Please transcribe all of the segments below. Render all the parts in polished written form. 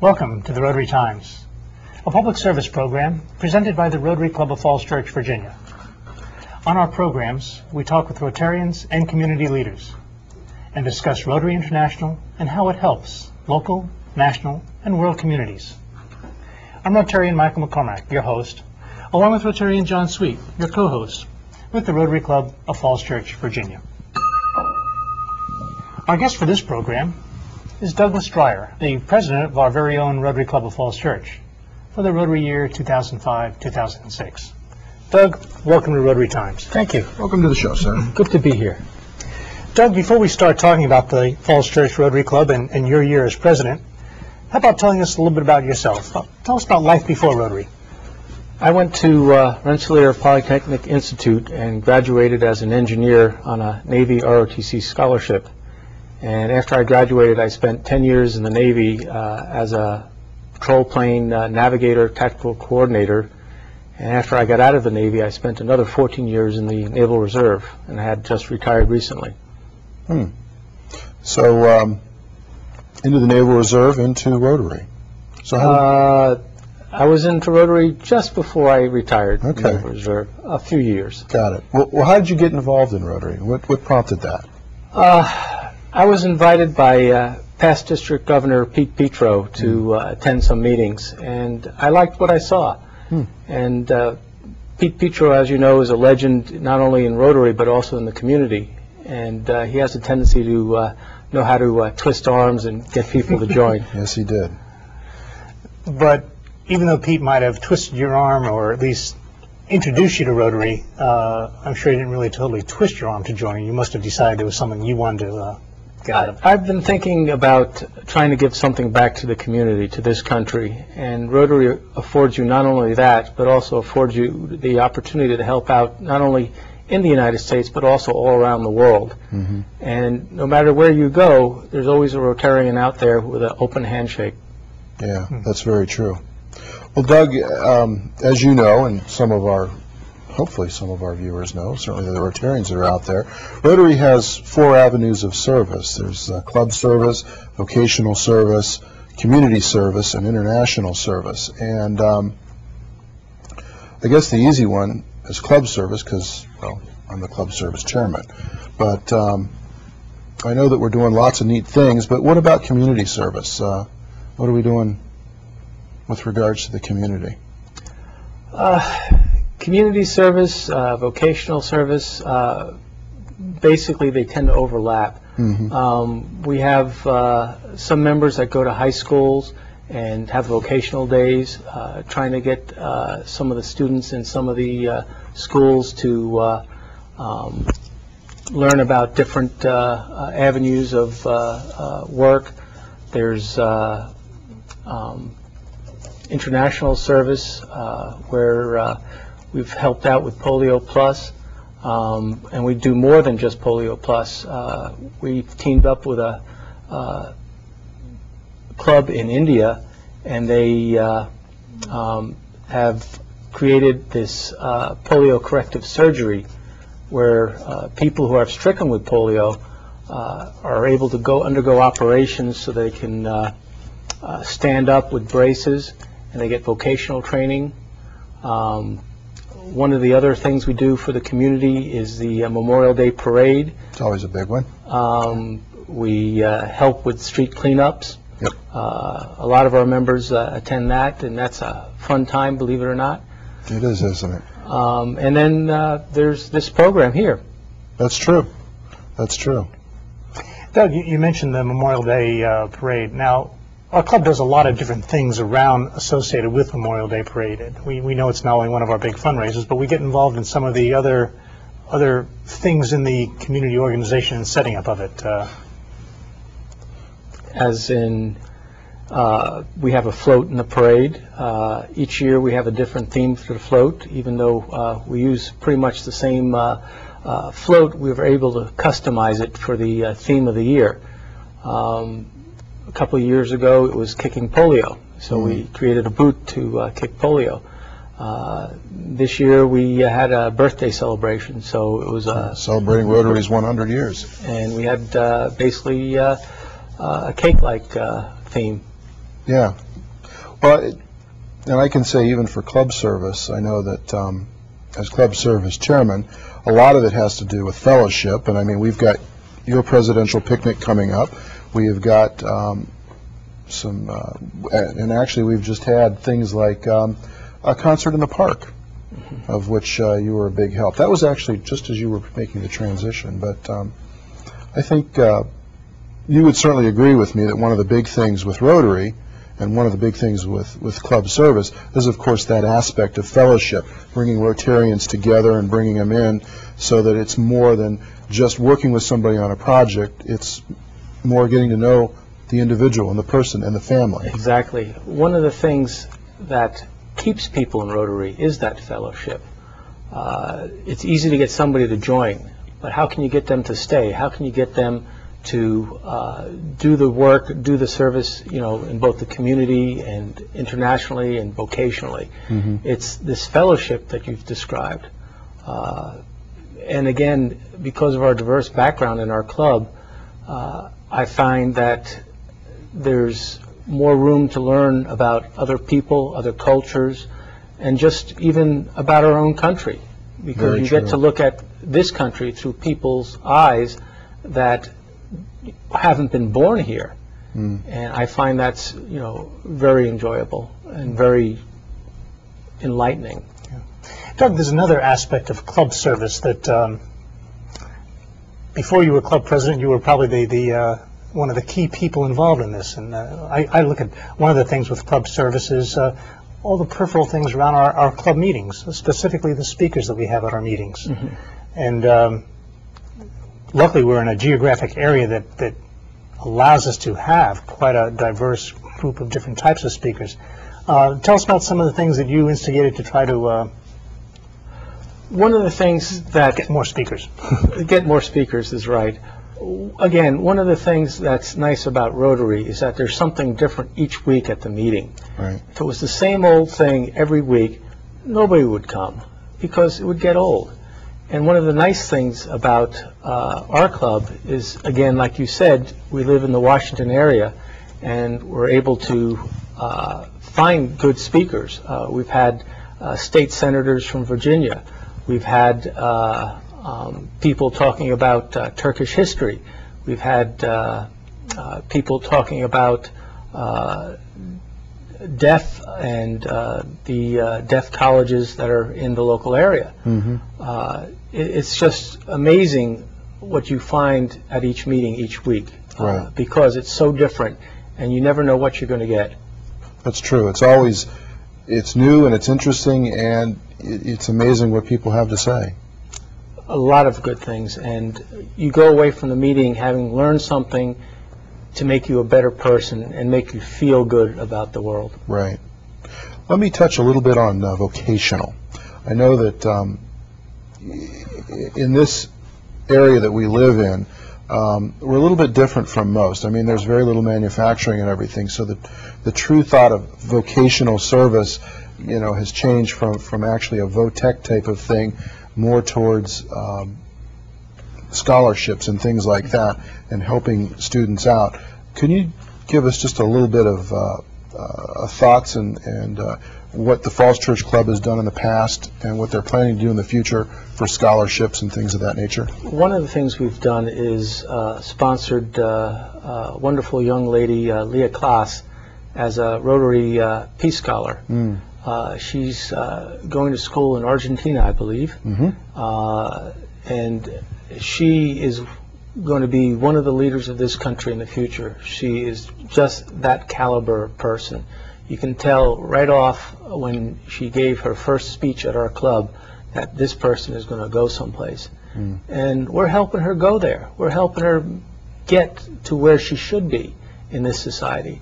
Welcome to the Rotary Times, a public service program presented by the Rotary Club of Falls Church, Virginia. On our programs, we talk with Rotarians and community leaders and discuss Rotary International and how it helps local, national, and world communities. I'm Rotarian Michael McCormack, your host, along with Rotarian John Sweet, your co-host, with the Rotary Club of Falls Church, Virginia. Our guest for this program is Douglas Dreyer, the president of our very own Rotary Club of Falls Church for the Rotary year 2005-2006. Doug, welcome to Rotary Times. Thank you. Welcome to the show, sir. Good to be here. Doug, before we start talking about the Falls Church Rotary Club and your year as president, how about telling us a little bit about yourself? Tell us about life before Rotary. I went to Rensselaer Polytechnic Institute and graduated as an engineer on a Navy ROTC scholarship. And after I graduated, I spent 10 years in the Navy as a patrol plane navigator, tactical coordinator. And after I got out of the Navy, I spent another 14 years in the Naval Reserve, and I had just retired recently. So, into the Naval Reserve, into Rotary. So how I was into Rotary just before I retired from the Okay. Naval Reserve, a few years. Got it. Well, how did you get involved in Rotary? What prompted that? I was invited by past District Governor Pete Petro to attend some meetings, and I liked what I saw. And Pete Petro, as you know, is a legend not only in Rotary but also in the community, and he has a tendency to know how to twist arms and get people to join. Yes, he did. But even though Pete might have twisted your arm or at least introduced you to Rotary, I'm sure he didn't really totally twist your arm to join. You must have decided it was something you wanted to get out of. I've been thinking about trying to give something back to the community, to this country, and Rotary affords you not only that, but also affords you the opportunity to help out not only in the United States, but also all around the world. And no matter where you go, there's always a Rotarian out there with an open handshake. Yeah, that's very true. Well, Doug, as you know, and hopefully some of our viewers know, certainly the Rotarians that are out there, Rotary has 4 avenues of service. There's club service, vocational service, community service, and international service. And I guess the easy one is club service because, well, I'm the club service chairman. But I know that we're doing lots of neat things, but what about community service? What are we doing with regards to the community? Community service, vocational service, basically they tend to overlap. We have some members that go to high schools and have vocational days, trying to get some of the students in some of the schools to learn about different avenues of work. There's international service where we've helped out with Polio Plus, and we do more than just Polio Plus. We've teamed up with a club in India, and they have created this polio corrective surgery where people who are stricken with polio are able to undergo operations so they can stand up with braces, and they get vocational training. One of the other things we do for the community is the Memorial Day Parade. It's always a big one. We help with street cleanups. Yep. A lot of our members attend that, and that's a fun time, believe it or not. It is, isn't it? And then there's this program here. That's true. That's true. Doug, you mentioned the Memorial Day Parade. Now, our club does a lot of different things associated with Memorial Day Parade. We know it's not only one of our big fundraisers, but we get involved in some of the other things in the community organization and setting up of it. As in, we have a float in the parade. Each year we have a different theme for the float. Even though we use pretty much the same float, we were able to customize it for the theme of the year. A couple of years ago it was kicking polio, so we created a boot to kick polio. This year we had a birthday celebration, so it was celebrating Rotary's 100 years. And we had basically a cake-like theme. Yeah, Well, and I can say even for club service, I know that as club service chairman, a lot of it has to do with fellowship. And I mean, we've got your presidential picnic coming up. We have got and actually we've just had things like a concert in the park, of which you were a big help. That was actually just as you were making the transition. But I think you would certainly agree with me that one of the big things with Rotary and one of the big things with club service is, of course, that aspect of fellowship, bringing Rotarians together and bringing them in so that it's more than just working with somebody on a project. It's more getting to know the individual and the person and the family. Exactly. One of the things that keeps people in Rotary is that fellowship. It's easy to get somebody to join, but how can you get them to stay? How can you get them to do the work, do the service, you know, in both the community and internationally and vocationally? It's this fellowship that you've described. And again, because of our diverse background in our club, I find that there's more room to learn about other people, other cultures, and just even about our own country. Because you get to look at this country through people's eyes that haven't been born here. And I find that's, you know, very enjoyable and very enlightening. Doug, there's another aspect of club service that before you were club president, you were probably the one of the key people involved in this. And I look at one of the things with club service is all the peripheral things around our club meetings, specifically the speakers that we have at our meetings. And luckily we're in a geographic area that allows us to have quite a diverse group of different types of speakers. Tell us about some of the things that you instigated to try to one of the things that get more speakers. Get more speakers is right. Again, one of the things that's nice about Rotary is that there's something different each week at the meeting. Right. If it was the same old thing every week, nobody would come because it would get old. And one of the nice things about our club is, again, like you said, we live in the Washington area and we're able to find good speakers. We've had state senators from Virginia. We've had people talking about Turkish history. We've had people talking about deaf and the deaf colleges that are in the local area. It's just amazing what you find at each meeting each week, because it's so different and you never know what you're going to get. That's true. It's new and it's interesting, and it's amazing what people have to say. A lot of good things, and you go away from the meeting having learned something to make you a better person and make you feel good about the world. Right. Let me touch a little bit on vocational. I know that in this area that we live in, we're a little bit different from most. I mean, there's very little manufacturing and everything, so the true thought of vocational service, you know, has changed from actually a VOTEC type of thing more towards scholarships and things like that and helping students out. Can you give us just a little bit of thoughts and what the Falls Church Club has done in the past and what they're planning to do in the future for scholarships and things of that nature? One of the things we've done is sponsored a wonderful young lady, Leah Klaas, as a Rotary Peace Scholar. She's going to school in Argentina, I believe, and she is going to be one of the leaders of this country in the future. She is just that caliber person. You can tell right off when she gave her first speech at our club that this person is going to go someplace. And we're helping her go there. We're helping her get to where she should be in this society.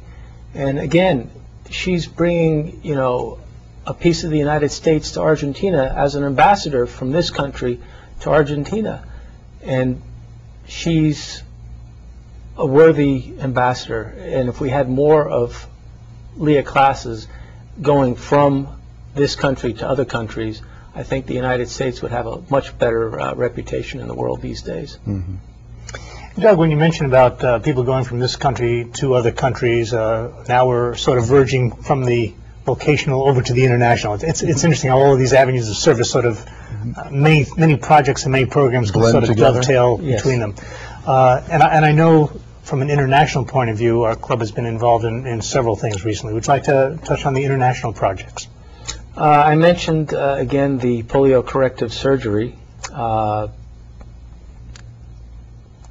And again, she's bringing, you know, a piece of the United States to Argentina as an ambassador from this country to Argentina. And she's a worthy ambassador. And if we had more of Leah classes going from this country to other countries, I think the United States would have a much better reputation in the world these days. Doug, when you mentioned about people going from this country to other countries, now we're sort of verging from the vocational over to the international. It's interesting how all of these avenues of service sort of many projects and many programs can blend sort of together. dovetail between them. And I know from an international point of view, our club has been involved in several things recently. Would you like to touch on the international projects? I mentioned, again, the polio corrective surgery.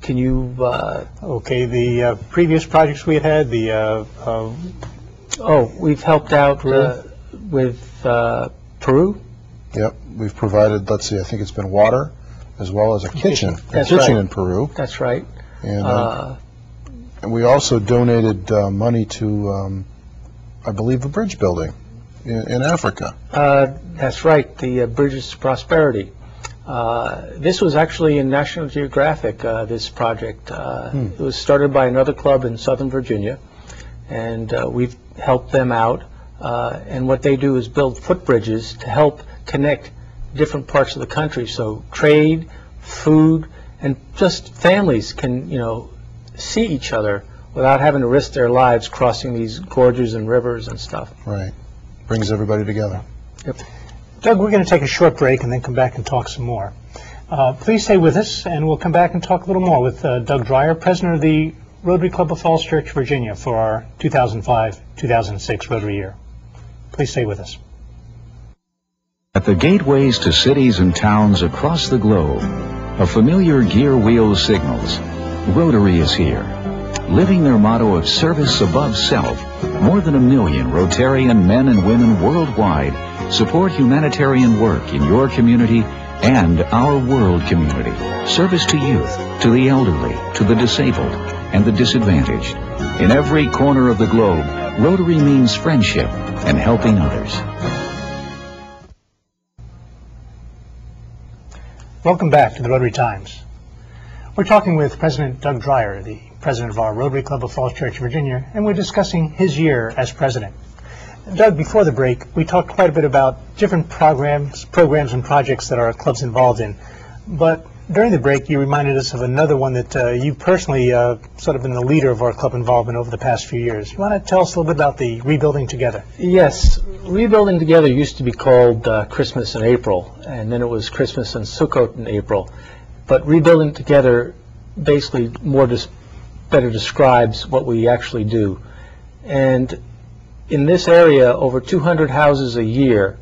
Can you... Okay, the previous projects we had, the... we've helped out with Peru. Yep, we've provided, let's see, I think it's been water as well as a kitchen. That's a kitchen right. in Peru. That's right. And we also donated money to, I believe, a bridge building in Africa. That's right, the Bridges to Prosperity. This was actually in National Geographic, this project. It was started by another club in Southern Virginia, and we've helped them out. And what they do is build footbridges to help connect different parts of the country, so trade, food, and just families can, see each other without having to risk their lives crossing these gorges and rivers and stuff. Right. Brings everybody together. Yep. Doug, we're going to take a short break and then come back and talk some more. Please stay with us, and we'll come back and talk a little more with Doug Dreyer, president of the Rotary Club of Falls Church, Virginia, for our 2005-2006 Rotary year. Please stay with us. At the gateways to cities and towns across the globe, a familiar gear wheel signals. Rotary is here. Living their motto of service above self, more than 1 million Rotarian men and women worldwide support humanitarian work in your community and our world community. Service to youth, to the elderly, to the disabled, and the disadvantaged. In every corner of the globe, Rotary means friendship and helping others. Welcome back to the Rotary Times. We're talking with President Doug Dreyer, the president of our Rotary Club of Falls Church, Virginia, and we're discussing his year as president. Doug, before the break, we talked quite a bit about different programs and projects that our club's involved in. But during the break, you reminded us of another one that you personally sort of been the leader of our club involvement over the past few years. You want to tell us a little bit about the Rebuilding Together? Yes. Rebuilding Together used to be called Christmas in April, and then it was Christmas and Sukkot in April. But Rebuilding Together basically better describes what we actually do. And in this area, over 200 houses a year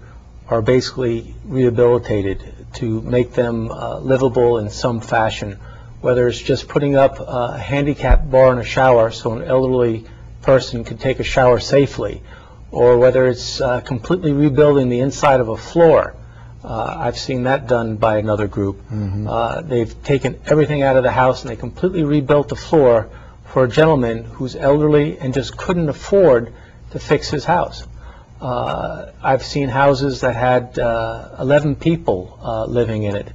are basically rehabilitated to make them livable in some fashion, whether it's just putting up a handicap bar and a shower so an elderly person can take a shower safely, or whether it's completely rebuilding the inside of a floor. I've seen that done by another group. They've taken everything out of the house and they completely rebuilt the floor for a gentleman who's elderly and just couldn't afford to fix his house. I've seen houses that had 11 people living in it.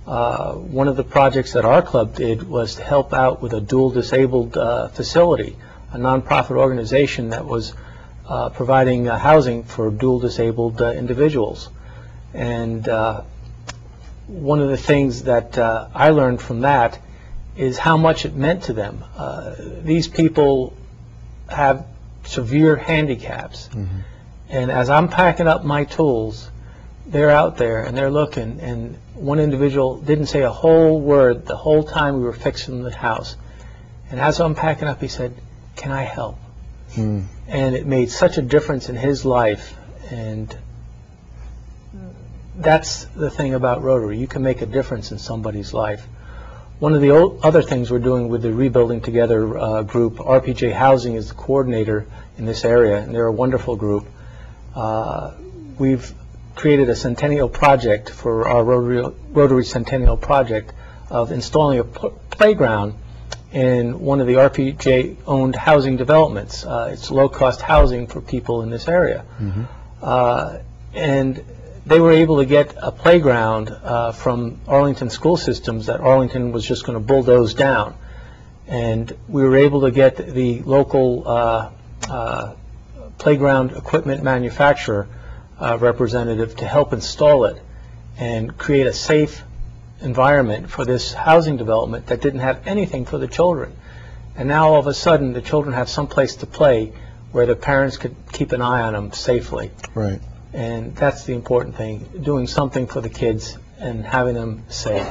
One of the projects that our club did was to help out with a dual disabled facility, a nonprofit organization that was providing housing for dual disabled individuals. And one of the things that I learned from that is how much it meant to them. These people have severe handicaps. And as I'm packing up my tools, they're out there and they're looking, and one individual didn't say a whole word the whole time we were fixing the house. And as I'm packing up, he said, "Can I help?" And it made such a difference in his life. And that's the thing about Rotary. You can make a difference in somebody's life. One of the other things we're doing with the Rebuilding Together group, RPJ Housing is the coordinator in this area, and they're a wonderful group. We've created a centennial project for our Rotary Centennial Project of installing a playground in one of the RPJ-owned housing developments. It's low-cost housing for people in this area. And they were able to get a playground from Arlington School Systems that Arlington was just going to bulldoze down. And we were able to get the local playground equipment manufacturer representative to help install it and create a safe environment for this housing development that didn't have anything for the children. And now all of a sudden the children have some place to play where the parents could keep an eye on them safely. Right. And that's the important thing, doing something for the kids and having them safe.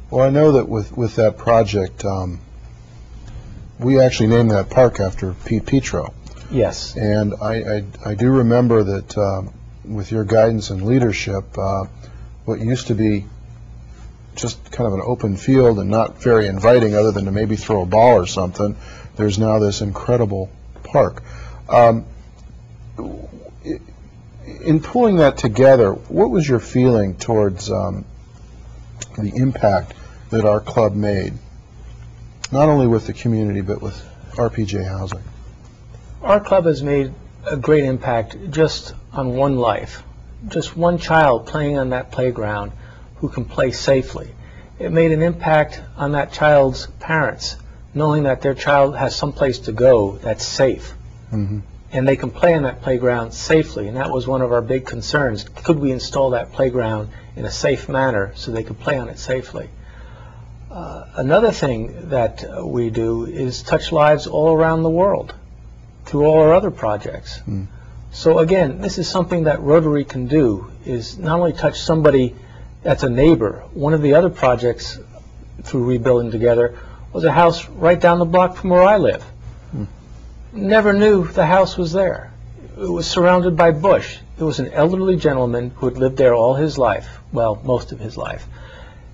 Well, I know that with that project, we actually named that park after Pete Petro. Yes. And I do remember that with your guidance and leadership, what used to be just kind of an open field and not very inviting other than to maybe throw a ball or something, there's now this incredible park. In pulling that together, what was your feeling towards the impact that our club made, not only with the community but with RPJ housing? Our club has made a great impact just on one life, just one child playing on that playground who can play safely. It made an impact on that child's parents, knowing that their child has some place to go that's safe. Mm-hmm. And they can play on that playground safely, and that was one of our big concerns. Could we install that playground in a safe manner so they could play on it safely? Another thing that we do is touch lives all around the world through all our other projects. Mm. So again, this is something that Rotary can do, is not only touch somebody that's a neighbor. One of the other projects through Rebuilding Together was a house right down the block from where I live. Mm. Never knew the house was there. It was surrounded by bush. It was an elderly gentleman who had lived there all his life, well, most of his life.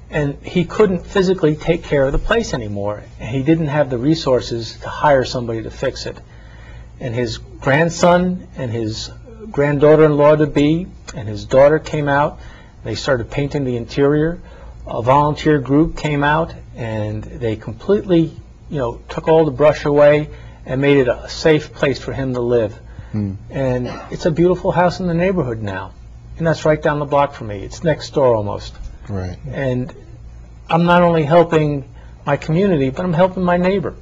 And he couldn't physically take care of the place anymore. And he didn't have the resources to hire somebody to fix it. And his grandson and his granddaughter-in-law-to-be and his daughter came out. They started painting the interior. A volunteer group came out, and they completely, took all the brush away and made it a safe place for him to live. Mm. And it's a beautiful house in the neighborhood now. And that's right down the block from me. It's next door almost. Right. And I'm not only helping my community, but I'm helping my neighbor.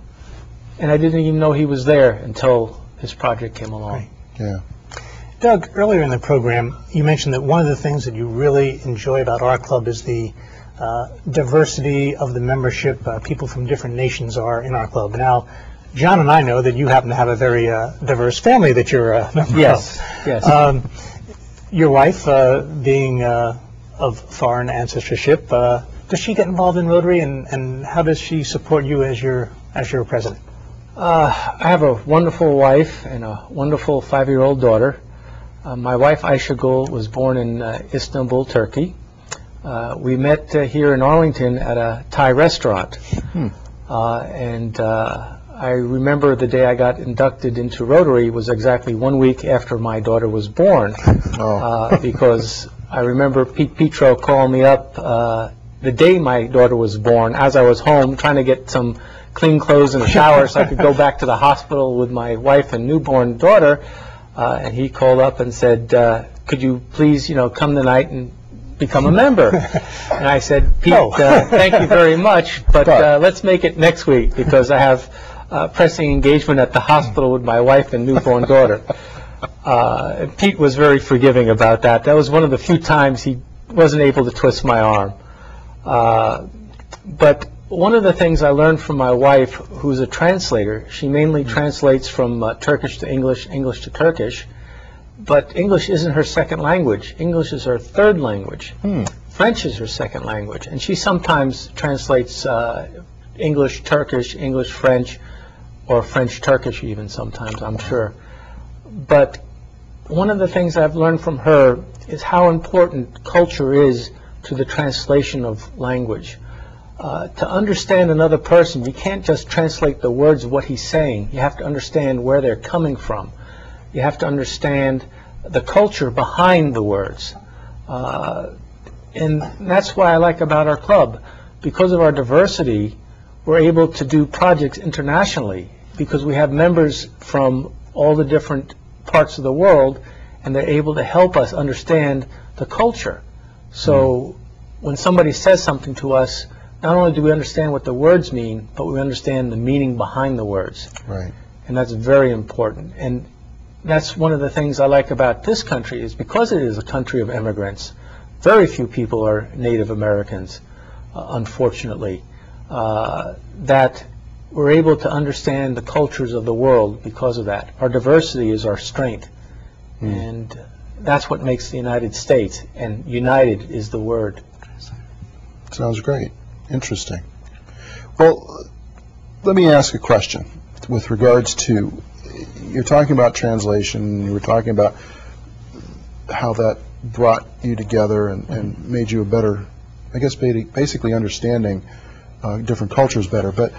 And I didn't even know he was there until this project came along. Right. Yeah. Doug, earlier in the program, you mentioned that one of the things that you really enjoy about our club is the diversity of the membership. People from different nations are in our club. Now, John and I know that you happen to have a very diverse family that you're a member Yes, of. yes. Your wife, being of foreign ancestry, does she get involved in Rotary, and how does she support you as your president? I have a wonderful wife and a wonderful 5-year-old daughter. My wife, Ayşe Gül, was born in Istanbul, Turkey. We met here in Arlington at a Thai restaurant. And I remember the day I got inducted into Rotary was exactly 1 week after my daughter was born. Oh. Because I remember Pete Petro calling me up the day my daughter was born as I was home trying to get some clean clothes and a shower so I could go back to the hospital with my wife and newborn daughter. And he called up and said, could you please, come tonight and become a member? And I said, Pete, thank you very much, but let's make it next week because I have pressing engagement at the hospital with my wife and newborn daughter. And Pete was very forgiving about that. That was one of the few times he wasn't able to twist my arm. But one of the things I learned from my wife, who's a translator, she mainly translates from Turkish to English, English to Turkish, but English isn't her second language. English is her third language. French is her second language, and she sometimes translates English, Turkish, English, French, or French, Turkish even sometimes, I'm sure. But one of the things I've learned from her is how important culture is to the translation of language. To understand another person, you can't just translate the words of what he's saying. You have to understand where they're coming from. You have to understand the culture behind the words. And that's why I like about our club. Because of our diversity, we're able to do projects internationally because we have members from all the different parts of the world, and they're able to help us understand the culture. So when somebody says something to us, not only do we understand what the words mean, but we understand the meaning behind the words. Right. And that's very important. And that's one of the things I like about this country is because it is a country of immigrants, very few people are Native Americans. unfortunately, that we're able to understand the cultures of the world because of that. Our diversity is our strength, and that's what makes the United States, and united is the word. Sounds great. Interesting. Well, let me ask a question with regards to, you're talking about translation, you were talking about how that brought you together and made you a better, I guess, basically understanding different cultures better. But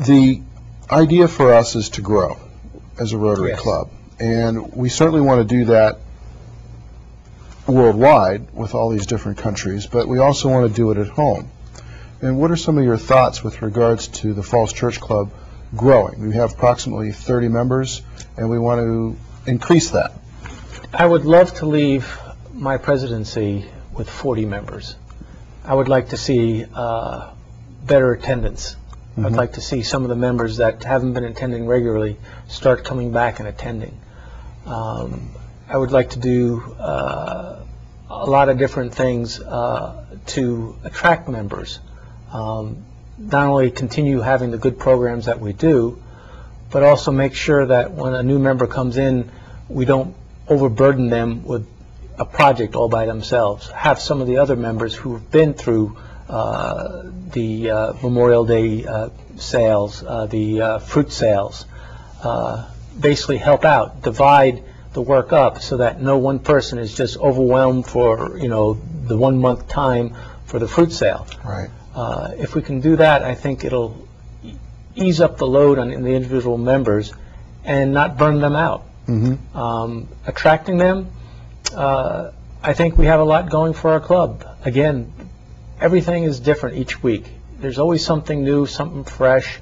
the idea for us is to grow as a Rotary Club, and we certainly want to do that worldwide with all these different countries, but we also want to do it at home. And what are some of your thoughts with regards to the Falls Church Club growing? We have approximately 30 members, and we want to increase that. I would love to leave my presidency with 40 members. I would like to see better attendance. I'd like to see some of the members that haven't been attending regularly start coming back and attending. I would like to do a lot of different things to attract members. Not only continue having the good programs that we do, but also make sure that when a new member comes in, we don't overburden them with a project all by themselves. Have some of the other members who have been through the Memorial Day sales, the fruit sales, basically help out, divide the work up so that no one person is just overwhelmed for, you know, the 1 month time for the fruit sale. Right. If we can do that, I think it'll ease up the load on the individual members and not burn them out. Attracting them, I think we have a lot going for our club. Again, everything is different each week. There's always something new, something fresh.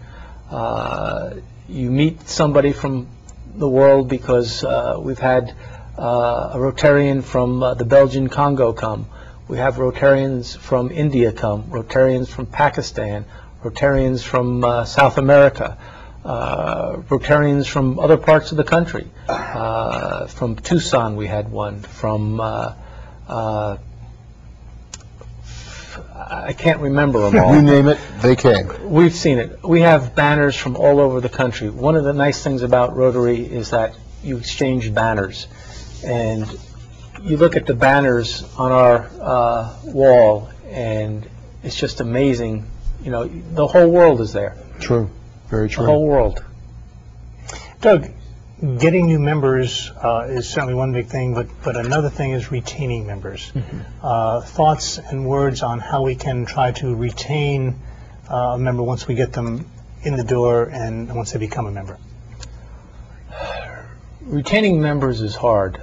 You meet somebody from the world because we've had a Rotarian from the Belgian Congo come. We have Rotarians from India come, Rotarians from Pakistan, Rotarians from South America, Rotarians from other parts of the country. From Tucson we had one, from I can't remember them all. You name it, they came. We've seen it. We have banners from all over the country. One of the nice things about Rotary is that you exchange banners. And you look at the banners on our wall, and it's just amazing. You know, the whole world is there. True. Very true. The whole world. Doug, getting new members is certainly one big thing, but another thing is retaining members. Thoughts and words on how we can try to retain a member once we get them in the door and once they become a member? Retaining members is hard.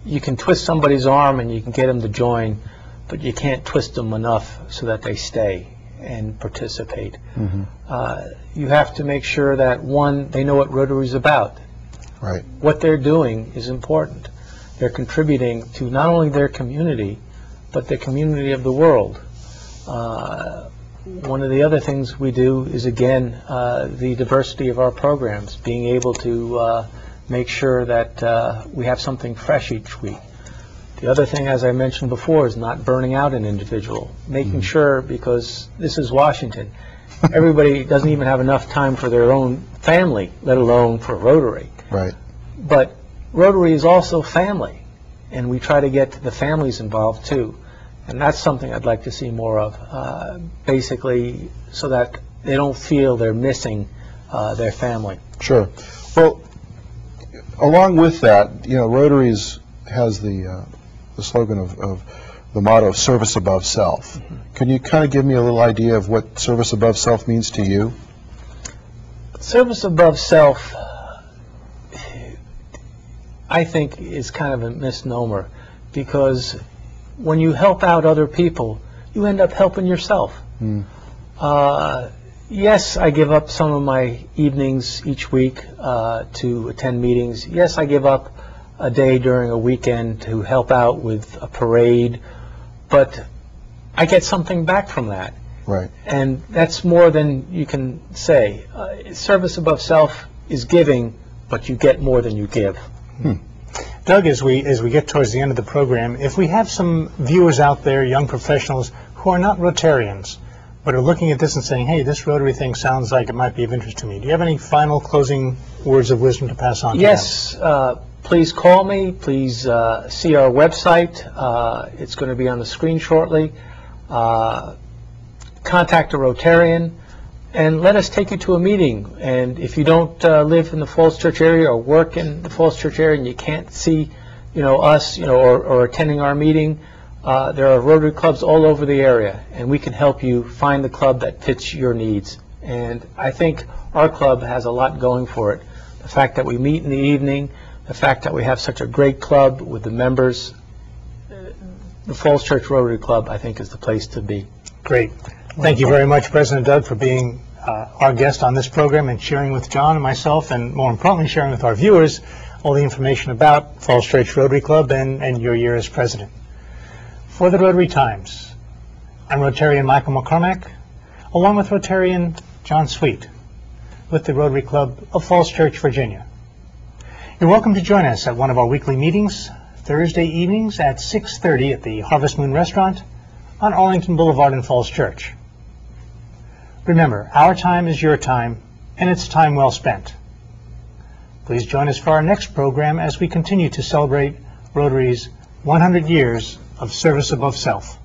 You can twist somebody's arm and you can get them to join, but you can't twist them enough so that they stay and participate. You have to make sure that, one, they know what Rotary is about. Right. What they're doing is important. They're contributing to not only their community, but the community of the world. One of the other things we do is, again, the diversity of our programs, being able to make sure that we have something fresh each week. The other thing, as I mentioned before, is not burning out an individual, making sure, because this is Washington, everybody doesn't even have enough time for their own family, let alone for Rotary. Right. But Rotary is also family, and we try to get the families involved too. And that's something I'd like to see more of, basically, so that they don't feel they're missing their family. Sure. Well, along with that, you know, Rotary has the slogan of the motto of service above self. Can you kind of give me a little idea of what service above self means to you? Service above self, I think, is kind of a misnomer, because when you help out other people, you end up helping yourself. Yes, I give up some of my evenings each week to attend meetings. Yes, I give up a day during a weekend to help out with a parade, but I get something back from that. Right. And that's more than you can say. Service above self is giving, but you get more than you give. Doug, as we get towards the end of the program, if we have some viewers out there, young professionals who are not Rotarians, but are looking at this and saying, hey, this Rotary thing sounds like it might be of interest to me, do you have any final closing words of wisdom to pass on to them? Yes, please call me. Please see our website. It's going to be on the screen shortly. Contact a Rotarian and let us take you to a meeting. And if you don't live in the Falls Church area or work in the Falls Church area and you can't see, us, or attending our meeting, there are Rotary clubs all over the area, and we can help you find the club that fits your needs. And I think our club has a lot going for it. The fact that we meet in the evening, the fact that we have such a great club with the members, the Falls Church Rotary Club, I think, is the place to be. Great. Thank you very much, President Doug, for being our guest on this program and sharing with John and myself, and more importantly, sharing with our viewers all the information about Falls Church Rotary Club and your year as president. For the Rotary Times, I'm Rotarian Michael McCormack, along with Rotarian John Sweet, with the Rotary Club of Falls Church, Virginia. You're welcome to join us at one of our weekly meetings, Thursday evenings at 6:30 at the Harvest Moon Restaurant on Arlington Boulevard in Falls Church. Remember, our time is your time, and it's time well spent. Please join us for our next program as we continue to celebrate Rotary's 100 years of service above self.